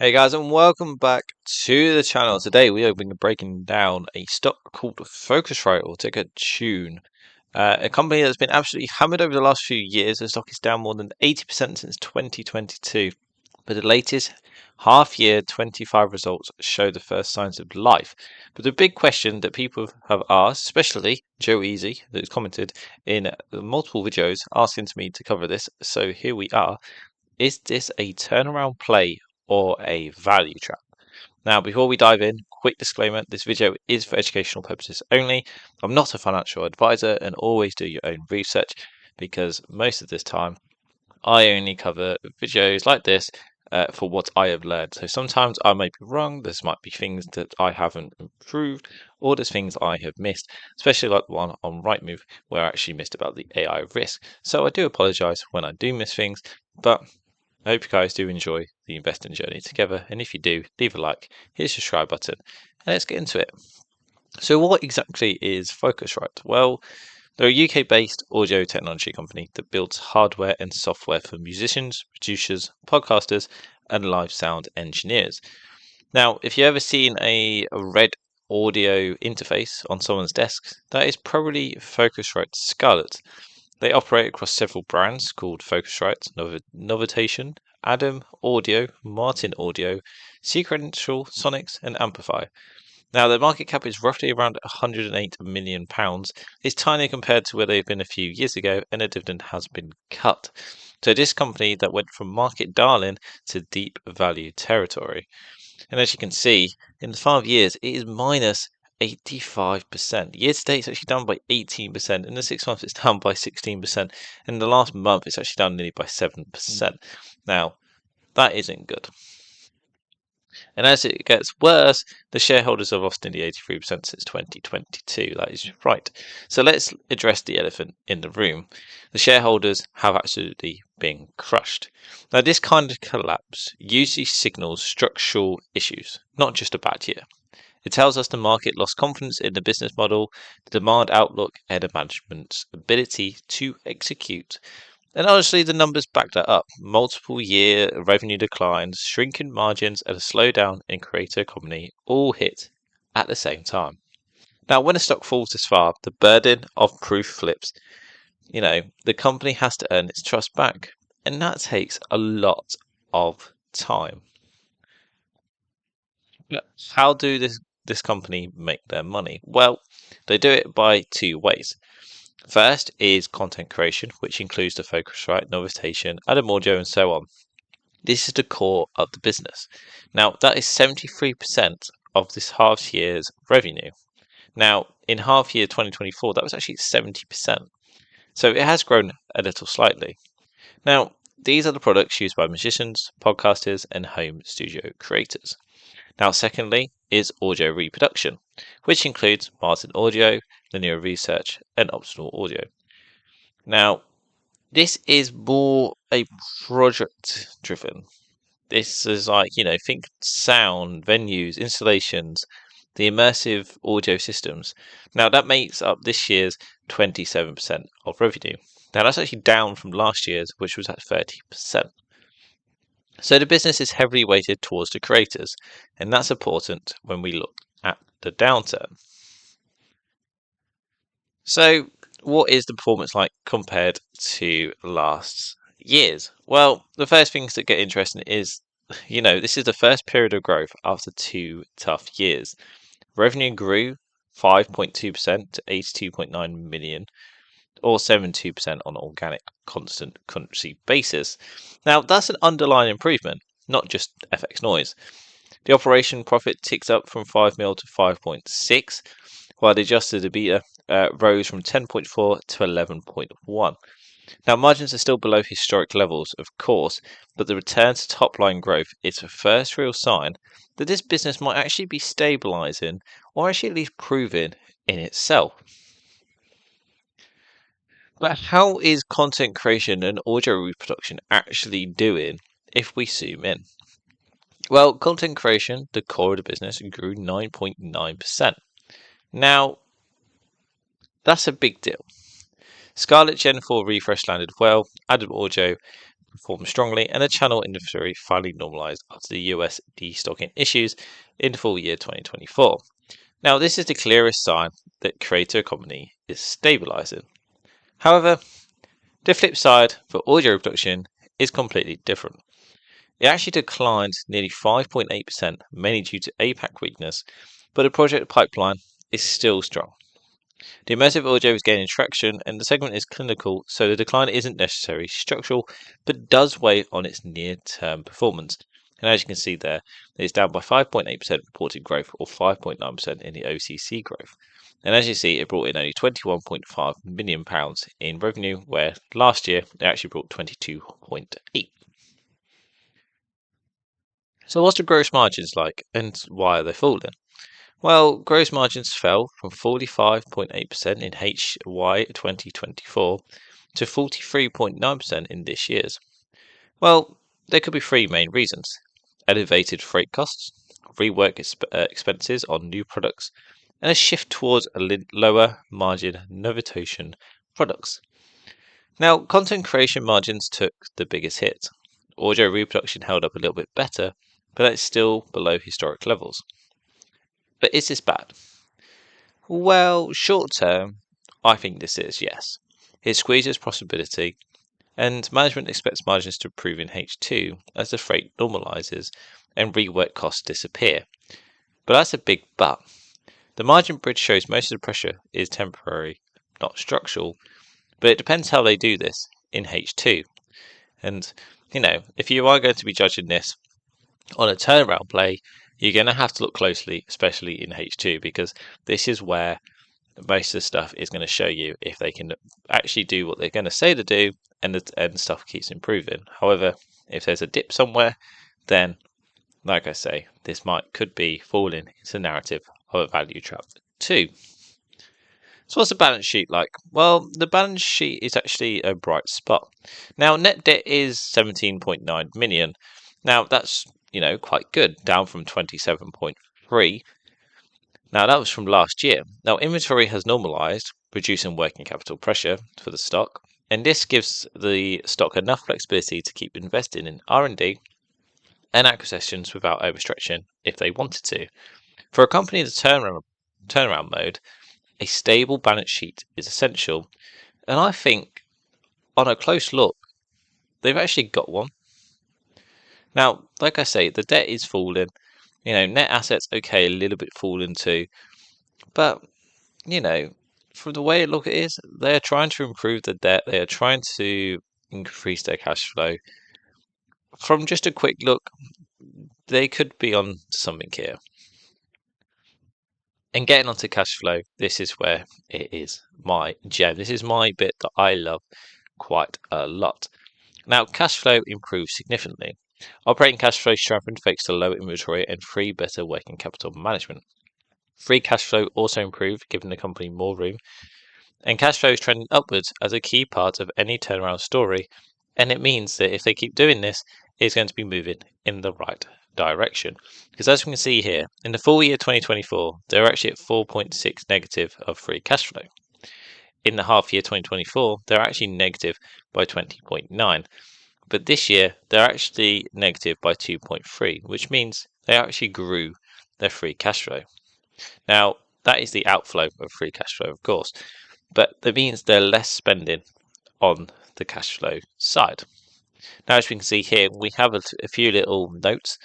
Hey guys, and welcome back to the channel. Today we are breaking down a stock called Focusrite, or ticker Tune. A company that's been absolutely hammered over the last few years. The stock is down more than 80% since 2022. But the latest half-year 25 results show the first signs of life. But the big question that people have asked, especially Joe Easy, who's commented in multiple videos asking me to cover this. So here we are. Is this a turnaround play or a value trap? Now, before we dive in, quick disclaimer, this video is for educational purposes only. I'm not a financial advisor, and always do your own research, because most of this time I only cover videos like this for what I have learned. So sometimes I may be wrong, there might be things that I haven't improved, or there's things I have missed, especially like the one on Rightmove where I actually missed about the AI risk. So I do apologise when I do miss things, but I hope you guys do enjoy the investing journey together, and if you do, leave a like, hit the subscribe button, and let's get into it. So what exactly is Focusrite? Well, they're a UK-based audio technology company that builds hardware and software for musicians, producers, podcasters, and live sound engineers. Now, if you've ever seen a red audio interface on someone's desk, that is probably Focusrite Scarlett. They operate across several brands called Focusrite, Novitation, Adam Audio, Martin Audio, Sequential, Sonics, and Amplify. Now, their market cap is roughly around £108 million. It's tiny compared to where they've been a few years ago, and their dividend has been cut. So this company that went from market darling to deep value territory. And as you can see, in the 5 years, it is minus 85%. Year to date, it's actually down by 18%. In the 6 months, it's down by 16%. In the last month, it's actually down nearly by 7%. Now, that isn't good. And as it gets worse, the shareholders have lost nearly 83% since 2022. That is right. So let's address the elephant in the room. The shareholders have absolutely been crushed. Now, this kind of collapse usually signals structural issues, not just a bad year. It tells us the market lost confidence in the business model, the demand outlook, and the management's ability to execute. And honestly, the numbers back that up. Multiple year revenue declines, shrinking margins, and a slowdown in creator economy all hit at the same time. Now, when a stock falls this far, the burden of proof flips. The company has to earn its trust back, and that takes a lot of time. But how do this company make their money? Well, they do it by two ways. First is content creation, which includes the Focusrite, Novitation, Adam Audio, and so on. This is the core of the business. Now, that is 73% of this half year's revenue. Now, in half year 2024, that was actually 70%. So it has grown a little slightly. Now, these are the products used by musicians, podcasters, and home studio creators. Now, secondly is audio reproduction, which includes Martin Audio, Linear Research, and Optional Audio. Now, this is more a project driven. This is like, think sound, venues, installations, the immersive audio systems. Now, that makes up this year's 27% of revenue. Now, that's actually down from last year's, which was at 30%. So the business is heavily weighted towards the creators, and that's important when we look at the downturn. So what is the performance like compared to last year's? Well, the first things that get interesting is, this is the first period of growth after 2 tough years. Revenue grew 5.2% to 82.9 million, or 72% on an organic constant currency basis. Now, that's an underlying improvement, not just FX noise. The operation profit ticks up from 5 mil to 5.6, while the adjusted EBITDA rose from 10.4 to 11.1. Now, margins are still below historic levels, of course, but the return to top-line growth is the first real sign that this business might actually be stabilising, or actually at least proving in itself. But how is content creation and audio reproduction actually doing if we zoom in? Well, content creation, the core of the business, grew 9.9%. Now, that's a big deal. Scarlett Gen 4 refresh landed well. Adam Audio performed strongly, and the channel inventory finally normalized after the US destocking issues in full year 2024. Now, this is the clearest sign that creator economy is stabilizing. However, the flip side for audio production is completely different. It actually declined nearly 5.8%, mainly due to APAC weakness, but the project pipeline is still strong. The immersive audio is gaining traction, and the segment is clinical, so the decline isn't necessarily structural, but does weigh on its near-term performance. And as you can see there, it's down by 5.8% reported growth, or 5.9% in the OCC growth. And as you see, it brought in only £21.5 million in revenue, where last year it actually brought 22.8. So what's the gross margins like, and why are they falling? Well, gross margins fell from 45.8% in HY 2024 to 43.9% in this year's. Well, there could be three main reasons: elevated freight costs, rework expenses on new products, and a shift towards lower margin notation products. Now, content creation margins took the biggest hit. Audio reproduction held up a little bit better, but it's still below historic levels. But is this bad? Well, short term, I think this is yes. It squeezes profitability, and management expects margins to improve in H2 as the freight normalizes and rework costs disappear. But that's a big but. The margin bridge shows most of the pressure is temporary, not structural, but it depends how they do this in H2. And, if you are going to be judging this on a turnaround play, you're going to have to look closely, especially in H2, because this is where most of the stuff is going to show you if they can actually do what they're going to say to do, and stuff keeps improving. However, if there's a dip somewhere, then, like I say, this could be falling into the narrative of a value trap too. So what's the balance sheet like? Well, the balance sheet is actually a bright spot. Now, net debt is 17.9 million. Now, that's, quite good, down from 27.3. Now, that was from last year. Now, inventory has normalized, reducing working capital pressure for the stock, and this gives the stock enough flexibility to keep investing in R&D and acquisitions without overstretching if they wanted to. For a company in the turnaround mode, a stable balance sheet is essential, and I think on a close look, they've actually got one. Now, like I say, the debt is falling. Net assets, okay, a little bit falling too. But, from the way it look it is, they're trying to improve the debt. They are trying to increase their cash flow. From just a quick look, they could be on something here. And getting onto cash flow, this is where it is my gem. This is my bit that I love quite a lot. Now, cash flow improved significantly. Operating cash flow strengthened thanks to low inventory and better working capital management. Free cash flow also improved, giving the company more room. And cash flow is trending upwards as a key part of any turnaround story. And it means that if they keep doing this, it's going to be moving in the right direction. Because as we can see here, in the full year 2024, they're actually at 4.6 negative of free cash flow. In the half year 2024, they're actually negative by 20.9. But this year, they're actually negative by 2.3, which means they actually grew their free cash flow. Now, that is the outflow of free cash flow, of course, but that means they're less spending on the cash flow side. Now, as we can see here, we have a few little notes.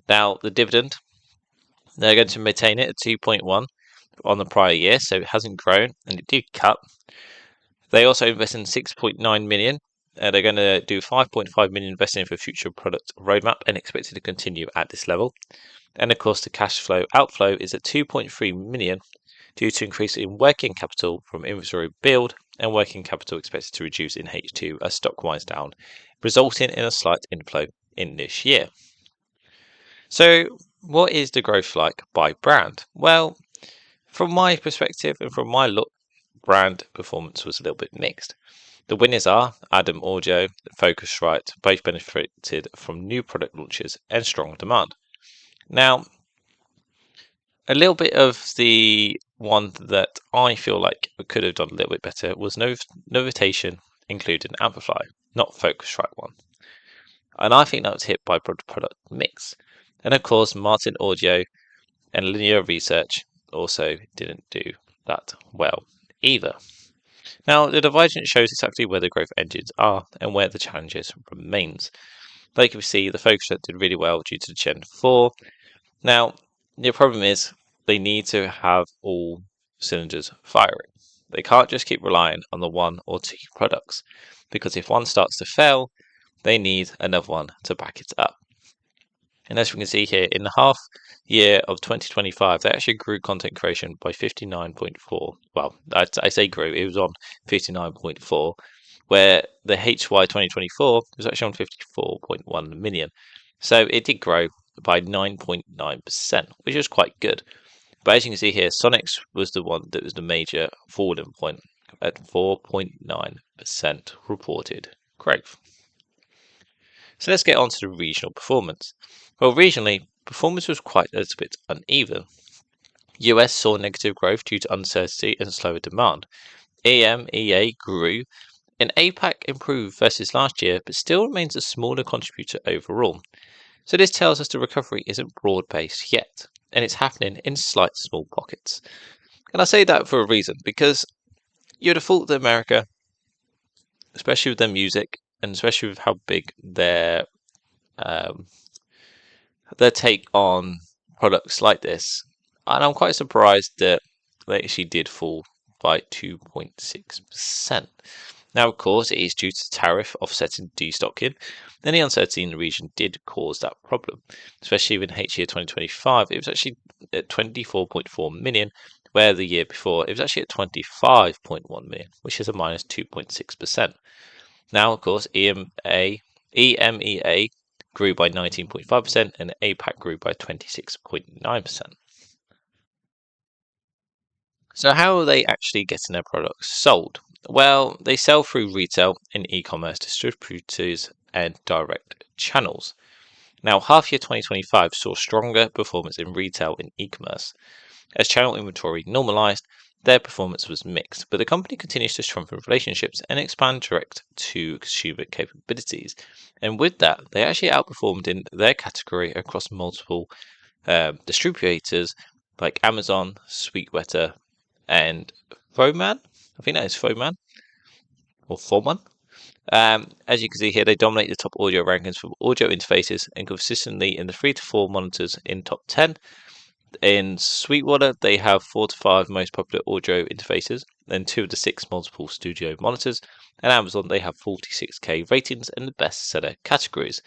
Now, the dividend, they're going to maintain it at 2.1 on the prior year, so it hasn't grown, and it did cut. They also invest in 6.9 million. They're going to do 5.5 million investing for future product roadmap and expect it to continue at this level. And of course, the cash flow outflow is at 2.3 million due to increase in working capital from inventory build, and working capital expected to reduce in H2 as stock winds down, resulting in a slight inflow in this year. So, what is the growth like by brand? Well, from my perspective and from my look, brand performance was a little bit mixed. The winners are Adam Audio, Focusrite, both benefited from new product launches and strong demand. Now, a little bit of the one that I feel like could have done a little bit better was Novitation included an amplifier, not Focusrite one. And I think that was hit by product mix. And of course, Martin Audio and Linear Research also didn't do that well either. Now, the divergence shows exactly where the growth engines are and where the challenges remains. Like we see, the Focusrite did really well due to the Gen 4. Now, the problem is they need to have all cylinders firing. They can't just keep relying on the one or two products, because if one starts to fail, they need another one to back it up. And as we can see here, in the half year of 2025, they actually grew content creation by 59.4. Well, I say grew, it was on 59.4, where the HY 2024 was actually on 54.1 million. So it did grow by 9.9%, which is quite good. But as you can see here, Sonics was the one that was the major falling point at 4.9% reported growth. So let's get on to the regional performance. Well, regionally, performance was quite a little bit uneven. US saw negative growth due to uncertainty and slower demand. EMEA grew, and APAC improved versus last year, but still remains a smaller contributor overall. So this tells us the recovery isn't broad-based yet, and it's happening in slight small pockets. And I say that for a reason, because you'd have thought that America, especially with their music, and especially with how big their take on products like this, and I'm quite surprised that they actually did fall by 2.6%. Now, of course, it is due to tariff offsetting destocking. Then the uncertainty in the region did cause that problem, especially in H year 2025. It was actually at 24.4 million, where the year before it was actually at 25.1 million, which is a minus 2.6%. Now, of course, EMEA grew by 19.5% and APAC grew by 26.9%. So how are they actually getting their products sold? Well, they sell through retail and e-commerce distributors and direct channels. Now, half year 2025 saw stronger performance in retail and e-commerce. As channel inventory normalized, their performance was mixed, but the company continues to strengthen relationships and expand direct to consumer capabilities. And with that, they actually outperformed in their category across multiple distributors like Amazon, Sweetwater, and Foman. I think that is Foman or Foman. As you can see here, they dominate the top audio rankings for audio interfaces and consistently in the 3 to 4 monitors in top 10. In Sweetwater, they have 4 to 5 most popular audio interfaces and 2 of the 6 multiple studio monitors. And Amazon, they have 46k ratings in the bestseller categories,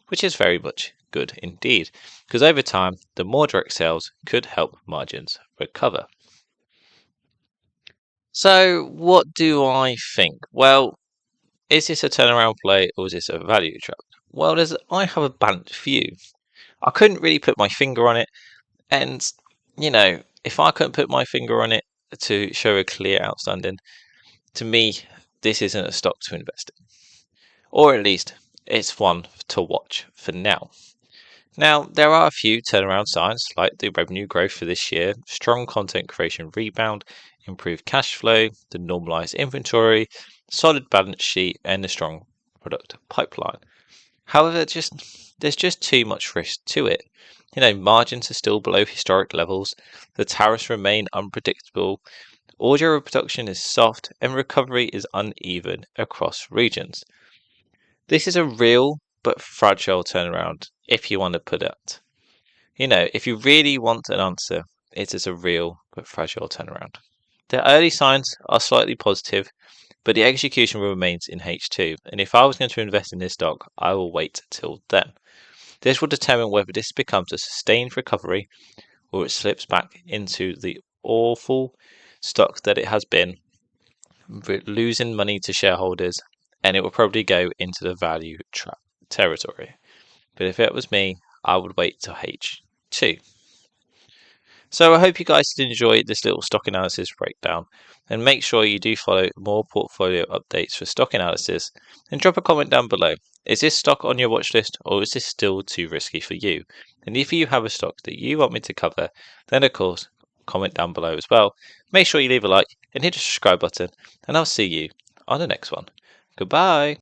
which is very much good indeed, because over time, the more direct sales could help margins recover. So, what do I think? Well, is this a turnaround play or is this a value trap? Well, I have a balanced view. I couldn't really put my finger on it, and if I couldn't put my finger on it to show a clear outstanding, to me, this isn't a stock to invest in, or at least it's one to watch for now. Now, there are a few turnaround signs, like the revenue growth for this year, strong content creation rebound, improved cash flow, the normalized inventory, solid balance sheet, and a strong product pipeline. However, there's just too much risk to it. Margins are still below historic levels, the tariffs remain unpredictable, audio production is soft, and recovery is uneven across regions. This is a real but fragile turnaround, if you want to put it. If you really want an answer, it is a real but fragile turnaround. The early signs are slightly positive, but the execution remains in H2, and if I was going to invest in this stock, I will wait till then. This will determine whether this becomes a sustained recovery or it slips back into the awful stock that it has been, losing money to shareholders, and it will probably go into the value trap territory. But if it was me, I would wait till H2. So I hope you guys did enjoy this little stock analysis breakdown, and make sure you do follow more portfolio updates for stock analysis, and drop a comment down below. Is this stock on your watch list, or is this still too risky for you? And if you have a stock that you want me to cover, then of course comment down below as well. Make sure you leave a like and hit the subscribe button, and I'll see you on the next one. Goodbye.